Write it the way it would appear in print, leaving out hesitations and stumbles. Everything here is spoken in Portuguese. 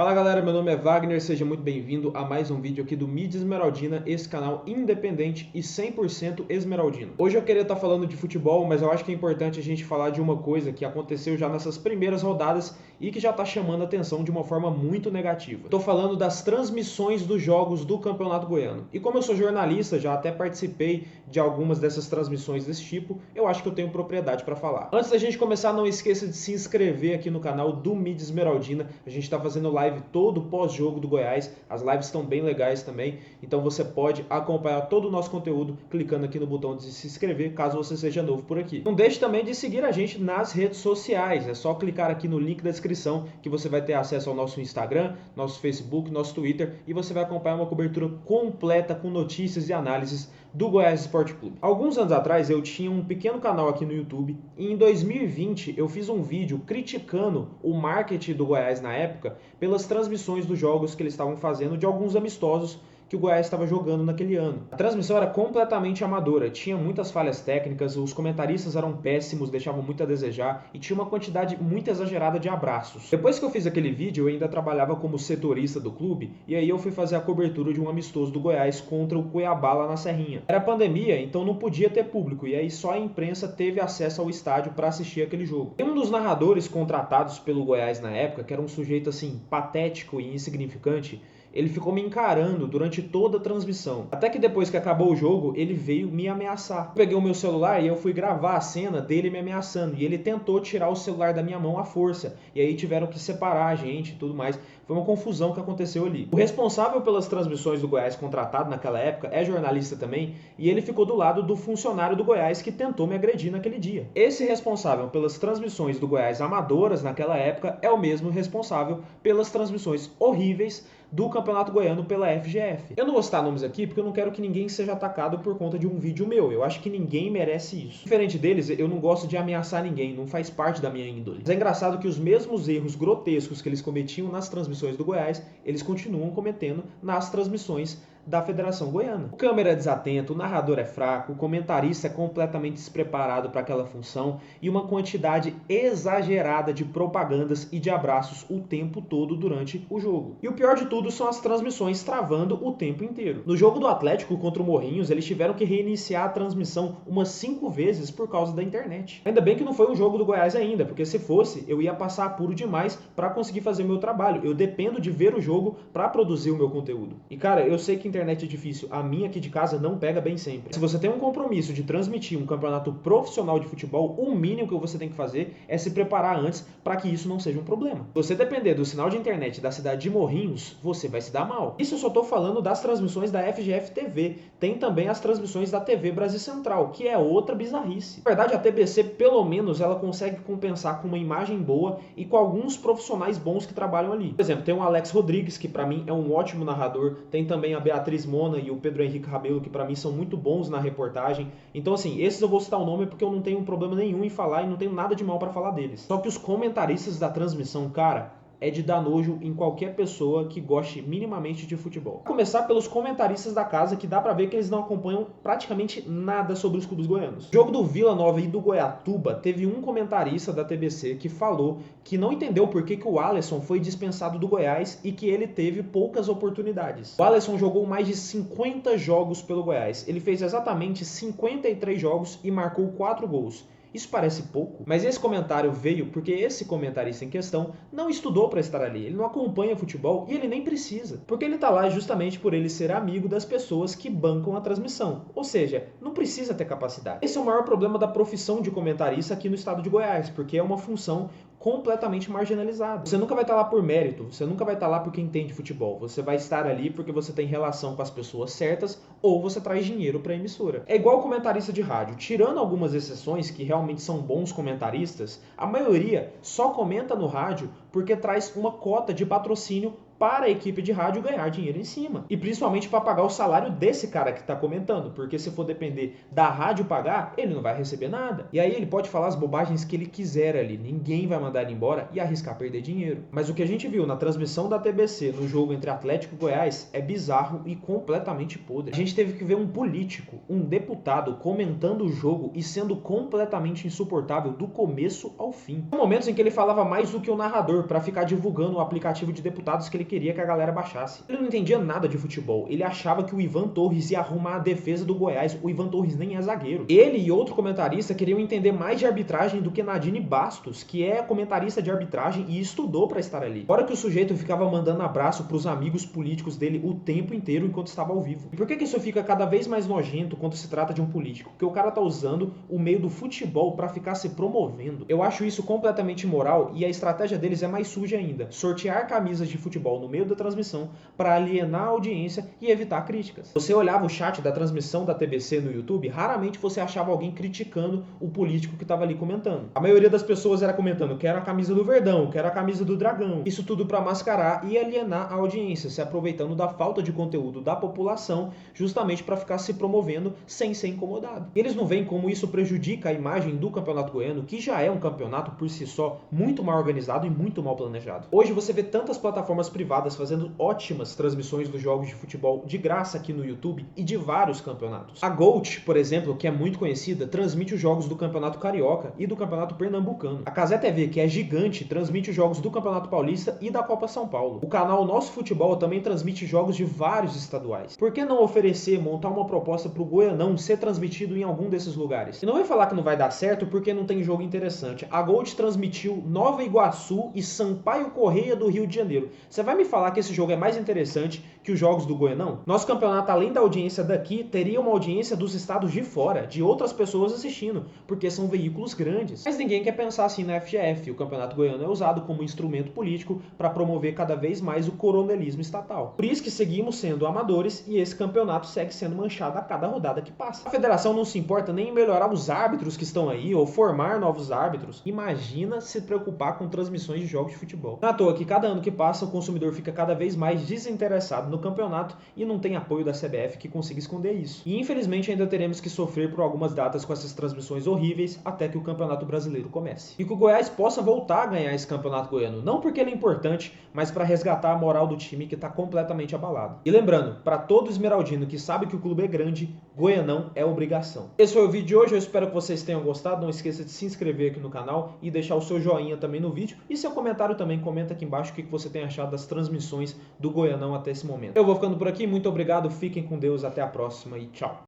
Fala galera, meu nome é Wagner, seja muito bem-vindo a mais um vídeo aqui do Mídia Esmeraldina, esse canal independente e 100% esmeraldino. Hoje eu queria estar falando de futebol, mas eu acho que é importante a gente falar de uma coisa que aconteceu já nessas primeiras rodadas e que já está chamando a atenção de uma forma muito negativa. Estou falando das transmissões dos jogos do Campeonato Goiano. E como eu sou jornalista, já até participei de algumas dessas transmissões desse tipo, eu acho que eu tenho propriedade para falar. Antes da gente começar, não esqueça de se inscrever aqui no canal do Mídia Esmeraldina. A gente está fazendo live todo pós-jogo do Goiás, as lives estão bem legais também, então você pode acompanhar todo o nosso conteúdo clicando aqui no botão de se inscrever, caso você seja novo por aqui. Não deixe também de seguir a gente nas redes sociais, é só clicar aqui no link da descrição que você vai ter acesso ao nosso Instagram, nosso Facebook, nosso Twitter e você vai acompanhar uma cobertura completa com notícias e análises do Goiás Esporte Clube. Alguns anos atrás eu tinha um pequeno canal aqui no YouTube e em 2020 eu fiz um vídeo criticando o marketing do Goiás na época pelas transmissões dos jogos que eles estavam fazendo de alguns amistosos que o Goiás estava jogando naquele ano. A transmissão era completamente amadora, tinha muitas falhas técnicas, os comentaristas eram péssimos, deixavam muito a desejar e tinha uma quantidade muito exagerada de abraços. Depois que eu fiz aquele vídeo, eu ainda trabalhava como setorista do clube e aí eu fui fazer a cobertura de um amistoso do Goiás contra o Cuiabá lá na Serrinha. Era pandemia, então não podia ter público e aí só a imprensa teve acesso ao estádio para assistir aquele jogo. E um dos narradores contratados pelo Goiás na época, que era um sujeito assim patético e insignificante, ele ficou me encarando durante toda a transmissão. Até que depois que acabou o jogo, ele veio me ameaçar. Eu peguei o meu celular e eu fui gravar a cena dele me ameaçando. E ele tentou tirar o celular da minha mão à força. E aí tiveram que separar a gente e tudo mais. Foi uma confusão que aconteceu ali. O responsável pelas transmissões do Goiás contratado naquela época é jornalista também. E ele ficou do lado do funcionário do Goiás que tentou me agredir naquele dia. Esse responsável pelas transmissões do Goiás amadoras naquela época é o mesmo responsável pelas transmissões horríveis do Campeonato Goiano pela FGF. Eu não vou citar nomes aqui porque eu não quero que ninguém seja atacado por conta de um vídeo meu. Eu acho que ninguém merece isso. Diferente deles, eu não gosto de ameaçar ninguém, não faz parte da minha índole. Mas é engraçado que os mesmos erros grotescos que eles cometiam nas transmissões do Goiás, eles continuam cometendo nas transmissões da Federação Goiana. O câmera é desatento, o narrador é fraco, o comentarista é completamente despreparado para aquela função e uma quantidade exagerada de propagandas e de abraços o tempo todo durante o jogo. E o pior de tudo são as transmissões travando o tempo inteiro. No jogo do Atlético contra o Morrinhos, eles tiveram que reiniciar a transmissão umas 5 vezes por causa da internet. Ainda bem que não foi um jogo do Goiás ainda, porque se fosse, eu ia passar apuro demais para conseguir fazer o meu trabalho. Eu dependo de ver o jogo para produzir o meu conteúdo. E cara, eu sei que internet é difícil, a minha aqui de casa não pega bem sempre. Se você tem um compromisso de transmitir um campeonato profissional de futebol, o mínimo que você tem que fazer é se preparar antes para que isso não seja um problema. Se você depender do sinal de internet da cidade de Morrinhos, você vai se dar mal. Isso eu só tô falando das transmissões da FGF TV. Tem também as transmissões da TV Brasil Central, que é outra bizarrice. Na verdade, a TBC, pelo menos, ela consegue compensar com uma imagem boa e com alguns profissionais bons que trabalham ali. Por exemplo, tem o Alex Rodrigues, que para mim é um ótimo narrador. Tem também a Beatriz Mona e o Pedro Henrique Rabelo, que para mim são muito bons na reportagem. Então assim, esses eu vou citar o nome porque eu não tenho problema nenhum em falar e não tenho nada de mal para falar deles. Só que os comentaristas da transmissão, cara, é de dar nojo em qualquer pessoa que goste minimamente de futebol. Vou começar pelos comentaristas da casa, que dá pra ver que eles não acompanham praticamente nada sobre os clubes goianos. No jogo do Vila Nova e do Goiatuba, teve um comentarista da TBC que falou que não entendeu por que o Alisson foi dispensado do Goiás e que ele teve poucas oportunidades. O Alisson jogou mais de 50 jogos pelo Goiás. Ele fez exatamente 53 jogos e marcou 4 gols. Isso parece pouco, mas esse comentário veio porque esse comentarista em questão não estudou para estar ali, ele não acompanha futebol e ele nem precisa, porque ele está lá justamente por ele ser amigo das pessoas que bancam a transmissão, ou seja, não precisa ter capacidade. Esse é o maior problema da profissão de comentarista aqui no estado de Goiás, porque é uma função completamente marginalizado. Você nunca vai estar lá por mérito, você nunca vai estar lá porque entende futebol. Você vai estar ali porque você tem relação com as pessoas certas ou você traz dinheiro para a emissora. É igual comentarista de rádio. Tirando algumas exceções que realmente são bons comentaristas, a maioria só comenta no rádio porque traz uma cota de patrocínio para a equipe de rádio ganhar dinheiro em cima. E principalmente para pagar o salário desse cara que está comentando, porque se for depender da rádio pagar, ele não vai receber nada. E aí ele pode falar as bobagens que ele quiser ali, ninguém vai mandar ele embora e arriscar perder dinheiro. Mas o que a gente viu na transmissão da TBC no jogo entre Atlético e Goiás é bizarro e completamente podre. A gente teve que ver um político, um deputado comentando o jogo e sendo completamente insuportável do começo ao fim. Tem momentos em que ele falava mais do que o narrador, senador para ficar divulgando o aplicativo de deputados que ele queria que a galera baixasse. Ele não entendia nada de futebol, ele achava que o Ivan Torres ia arrumar a defesa do Goiás. O Ivan Torres nem é zagueiro. Ele e outro comentarista queriam entender mais de arbitragem do que Nadine Bastos, que é comentarista de arbitragem e estudou para estar ali. Fora que o sujeito ficava mandando abraço pros amigos políticos dele o tempo inteiro enquanto estava ao vivo. E por que isso fica cada vez mais nojento quando se trata de um político? Porque o cara tá usando o meio do futebol para ficar se promovendo. Eu acho isso completamente imoral e a estratégia deles é mais suja ainda. Sortear camisas de futebol no meio da transmissão para alienar a audiência e evitar críticas. Você olhava o chat da transmissão da TBC no YouTube, raramente você achava alguém criticando o político que estava ali comentando. A maioria das pessoas era comentando: quero a camisa do Verdão, quero a camisa do Dragão. Isso tudo para mascarar e alienar a audiência, se aproveitando da falta de conteúdo da população, justamente para ficar se promovendo sem ser incomodado. Eles não veem como isso prejudica a imagem do Campeonato Goiano, que já é um campeonato por si só muito mal organizado e muito mal planejado. Hoje você vê tantas plataformas privadas fazendo ótimas transmissões dos jogos de futebol de graça aqui no YouTube e de vários campeonatos. A Gold, por exemplo, que é muito conhecida, transmite os jogos do Campeonato Carioca e do Campeonato Pernambucano. A Cazé TV, que é gigante, transmite os jogos do Campeonato Paulista e da Copa São Paulo. O canal Nosso Futebol também transmite jogos de vários estaduais. Por que não oferecer, montar uma proposta para o Goianão ser transmitido em algum desses lugares? E não vai falar que não vai dar certo porque não tem jogo interessante. A Gold transmitiu Nova Iguaçu e Sampaio Correia do Rio de Janeiro. Você vai me falar que esse jogo é mais interessante que os jogos do Goianão? Nosso campeonato, além da audiência daqui, teria uma audiência dos estados de fora, de outras pessoas assistindo, porque são veículos grandes. Mas ninguém quer pensar assim na FGF. O Campeonato Goiano é usado como instrumento político para promover cada vez mais o coronelismo estatal. Por isso que seguimos sendo amadores e esse campeonato segue sendo manchado a cada rodada que passa. A federação não se importa nem em melhorar os árbitros que estão aí ou formar novos árbitros. Imagina se preocupar com transmissões de jogos de futebol. Não é à toa que cada ano que passa o consumidor fica cada vez mais desinteressado no campeonato e não tem apoio da CBF que consiga esconder isso. E infelizmente ainda teremos que sofrer por algumas datas com essas transmissões horríveis até que o Campeonato Brasileiro comece. E que o Goiás possa voltar a ganhar esse Campeonato Goiano, não porque ele é importante, mas para resgatar a moral do time que está completamente abalado. E lembrando, para todo esmeraldino que sabe que o clube é grande, Goianão é obrigação. Esse foi o vídeo de hoje, eu espero que vocês tenham gostado. Não esqueça de se inscrever aqui no canal e deixar o seu joinha também no vídeo. E seu comentário também, comenta aqui embaixo o que você tem achado das transmissões do Goianão até esse momento. Eu vou ficando por aqui, muito obrigado, fiquem com Deus, até a próxima e tchau.